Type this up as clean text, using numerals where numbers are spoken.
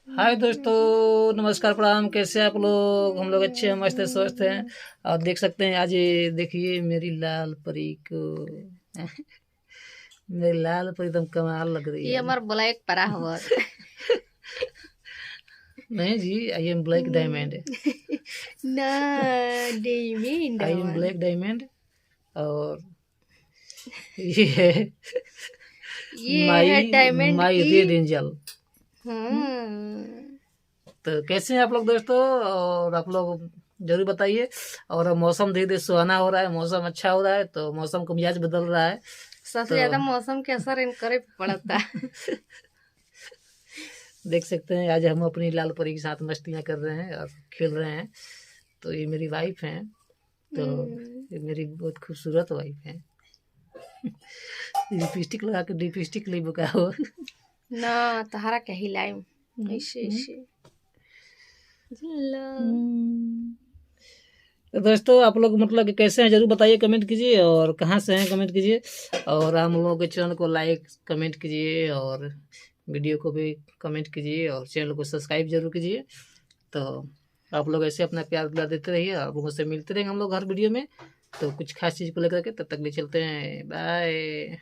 हाय दोस्तों, नमस्कार, प्रणाम। कैसे हैं आप लोग? हम लोग अच्छे हैं, मस्त हैं, स्वस्थ हैं। और देख सकते हैं आज ये देखिए मेरी लाल परी को। मेरी लाल परी एकदम कमाल लग रही ये है आज। हमार ब्लैक परा हुआ नहीं जी, आई एम ब्लैक डायमंड। ना डेमिंड आई एम हवन। Black diamond. और ये है ये है माई डायमंड माई की। Red angel. हम्म। तो कैसे हैं आप लोग दोस्तों? और आप लोग जरूर बताइए। और मौसम धीरे धीरे सुहाना हो रहा है, मौसम अच्छा हो रहा है, तो मौसम का मिजाज बदल रहा है। सबसे तो ज्यादा मौसम के असर इन करे पे पड़ता है। देख सकते हैं आज हम अपनी लाल परी के साथ मस्तियाँ कर रहे हैं और खेल रहे हैं। तो ये मेरी वाइफ हैं। तो ये मेरी बहुत खूबसूरत वाइफ हैं। लिपस्टिक लगा के लिपस्टिक ले बुका हो। ना तहारा क्या हिलाइम ऐसे ऐसे ला। तो दोस्तों आप लोग मतलब कि कैसे हैं जरूर बताइए, कमेंट कीजिए। और कहाँ से हैं कमेंट कीजिए। और हम लोगों के चैनल को लाइक कमेंट कीजिए, और वीडियो को भी कमेंट कीजिए, और चैनल को सब्सक्राइब जरूर कीजिए। तो आप लोग ऐसे अपना प्यार दुलार देते रहिए। आप लोगों से मिलते रहेंगे हम लोग हर वीडियो में। तो कुछ खास चीज़ को लेकर के, तब तक ले चलते हैं, बाय।